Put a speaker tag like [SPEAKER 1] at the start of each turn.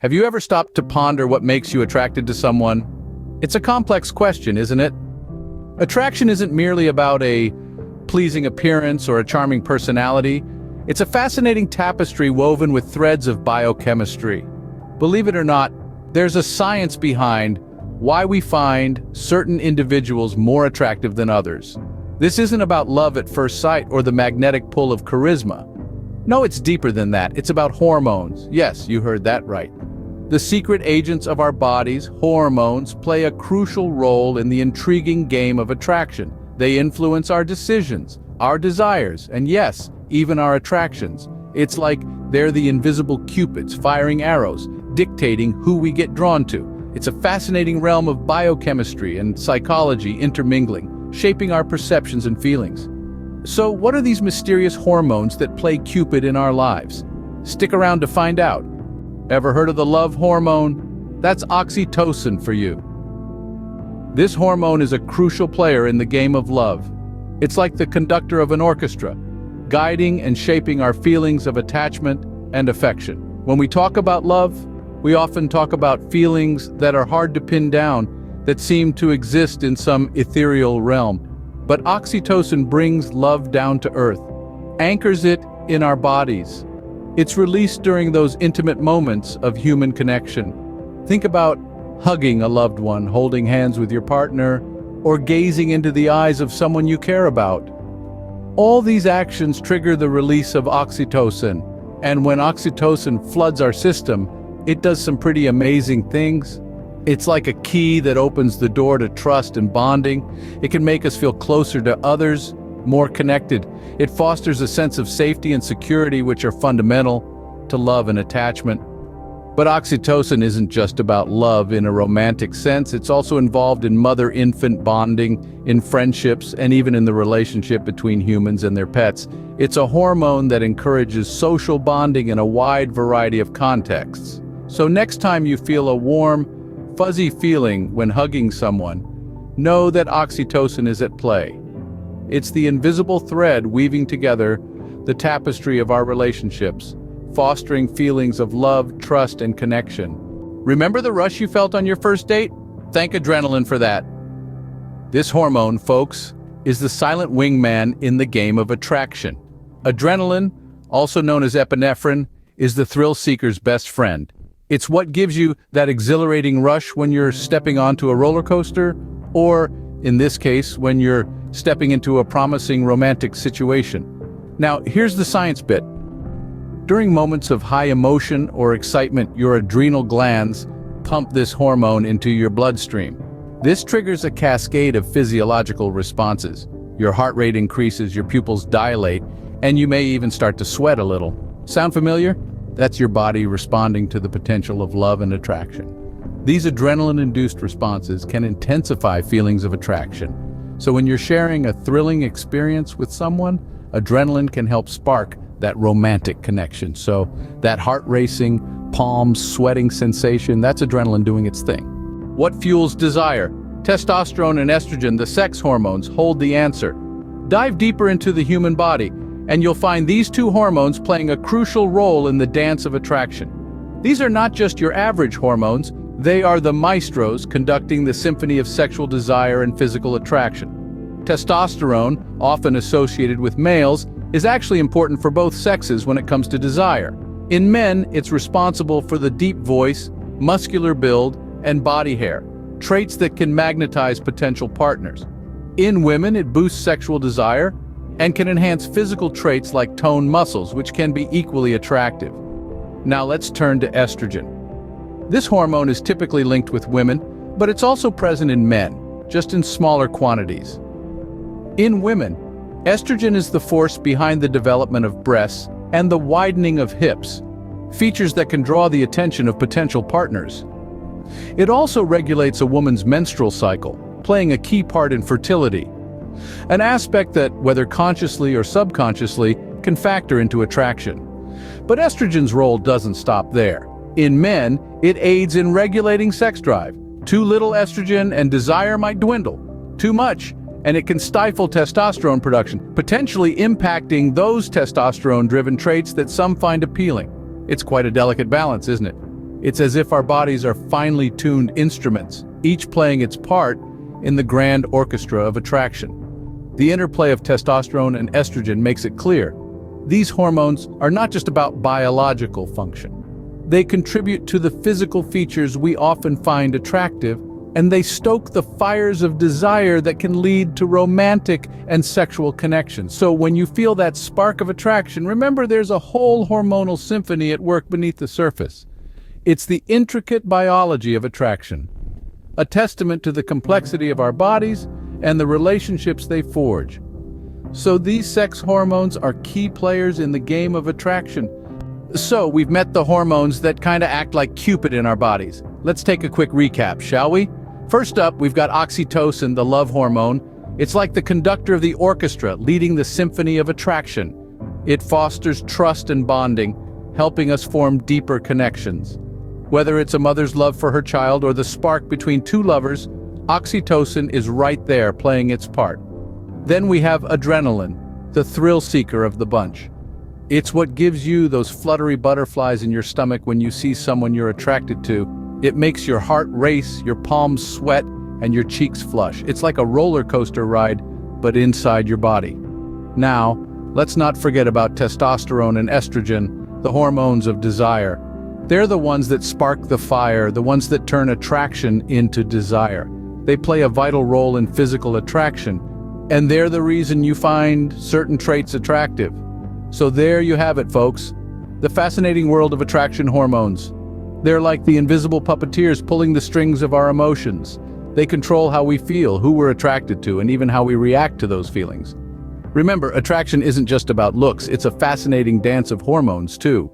[SPEAKER 1] Have you ever stopped to ponder what makes you attracted to someone? It's a complex question, isn't it? Attraction isn't merely about a pleasing appearance or a charming personality. It's a fascinating tapestry woven with threads of biochemistry. Believe it or not, there's a science behind why we find certain individuals more attractive than others. This isn't about love at first sight or the magnetic pull of charisma. No, it's deeper than that. It's about hormones. Yes, you heard that right. The secret agents of our bodies, hormones, play a crucial role in the intriguing game of attraction. They influence our decisions, our desires, and yes, even our attractions. It's like they're the invisible cupids firing arrows, dictating who we get drawn to. It's a fascinating realm of biochemistry and psychology intermingling, shaping our perceptions and feelings. So, what are these mysterious hormones that play Cupid in our lives? Stick around to find out. Ever heard of the love hormone? That's oxytocin for you. This hormone is a crucial player in the game of love. It's like the conductor of an orchestra, guiding and shaping our feelings of attachment and affection. When we talk about love, we often talk about feelings that are hard to pin down, that seem to exist in some ethereal realm. But oxytocin brings love down to earth, anchors it in our bodies. It's released during those intimate moments of human connection. Think about hugging a loved one, holding hands with your partner, or gazing into the eyes of someone you care about. All these actions trigger the release of oxytocin, and when oxytocin floods our system, it does some pretty amazing things. It's like a key that opens the door to trust and bonding. It can make us feel closer to others, more connected. It fosters a sense of safety and security, which are fundamental to love and attachment. But oxytocin isn't just about love in a romantic sense. It's also involved in mother-infant bonding, in friendships, and even in the relationship between humans and their pets. It's a hormone that encourages social bonding in a wide variety of contexts. So next time you feel a warm, fuzzy feeling when hugging someone, know that oxytocin is at play. It's the invisible thread weaving together the tapestry of our relationships, fostering feelings of love, trust, and connection. Remember the rush you felt on your first date? Thank adrenaline for that. This hormone, folks, is the silent wingman in the game of attraction. Adrenaline, also known as epinephrine, is the thrill seeker's best friend. It's what gives you that exhilarating rush when you're stepping onto a roller coaster, or, in this case, when you're stepping into a promising romantic situation. Now, here's the science bit. During moments of high emotion or excitement, your adrenal glands pump this hormone into your bloodstream. This triggers a cascade of physiological responses. Your heart rate increases, your pupils dilate, and you may even start to sweat a little. Sound familiar? That's your body responding to the potential of love and attraction. These adrenaline-induced responses can intensify feelings of attraction. So when you're sharing a thrilling experience with someone, adrenaline can help spark that romantic connection. So that heart-racing, palm-sweating sensation, that's adrenaline doing its thing. What fuels desire? Testosterone and estrogen, the sex hormones, hold the answer. Dive deeper into the human body, and you'll find these two hormones playing a crucial role in the dance of attraction. These are not just your average hormones, they are the maestros conducting the symphony of sexual desire and physical attraction. Testosterone, often associated with males, is actually important for both sexes when it comes to desire. In men, it's responsible for the deep voice, muscular build, and body hair, traits that can magnetize potential partners. In women, it boosts sexual desire and can enhance physical traits like toned muscles, which can be equally attractive. Now let's turn to estrogen. This hormone is typically linked with women, but it's also present in men, just in smaller quantities. In women, estrogen is the force behind the development of breasts and the widening of hips, features that can draw the attention of potential partners. It also regulates a woman's menstrual cycle, playing a key part in fertility, an aspect that, whether consciously or subconsciously, can factor into attraction. But estrogen's role doesn't stop there. In men, it aids in regulating sex drive. Too little estrogen and desire might dwindle. Too much, and it can stifle testosterone production, potentially impacting those testosterone-driven traits that some find appealing. It's quite a delicate balance, isn't it? It's as if our bodies are finely tuned instruments, each playing its part in the grand orchestra of attraction. The interplay of testosterone and estrogen makes it clear. These hormones are not just about biological function. They contribute to the physical features we often find attractive, and they stoke the fires of desire that can lead to romantic and sexual connections. So when you feel that spark of attraction, remember there's a whole hormonal symphony at work beneath the surface. It's the intricate biology of attraction, a testament to the complexity of our bodies and the relationships they forge. So these sex hormones are key players in the game of attraction. So we've met the hormones that kind of act like Cupid in our bodies. Let's take a quick recap, shall we? First up, we've got oxytocin, the love hormone. It's like the conductor of the orchestra, leading the symphony of attraction. It fosters trust and bonding, helping us form deeper connections. Whether it's a mother's love for her child or the spark between two lovers, oxytocin is right there playing its part. Then we have adrenaline, the thrill seeker of the bunch. It's what gives you those fluttery butterflies in your stomach when you see someone you're attracted to. It makes your heart race, your palms sweat, and your cheeks flush. It's like a roller coaster ride, but inside your body. Now, let's not forget about testosterone and estrogen, the hormones of desire. They're the ones that spark the fire, the ones that turn attraction into desire. They play a vital role in physical attraction, and they're the reason you find certain traits attractive. So there you have it, folks. The fascinating world of attraction hormones. They're like the invisible puppeteers pulling the strings of our emotions. They control how we feel, who we're attracted to, and even how we react to those feelings. Remember, attraction isn't just about looks, it's a fascinating dance of hormones, too.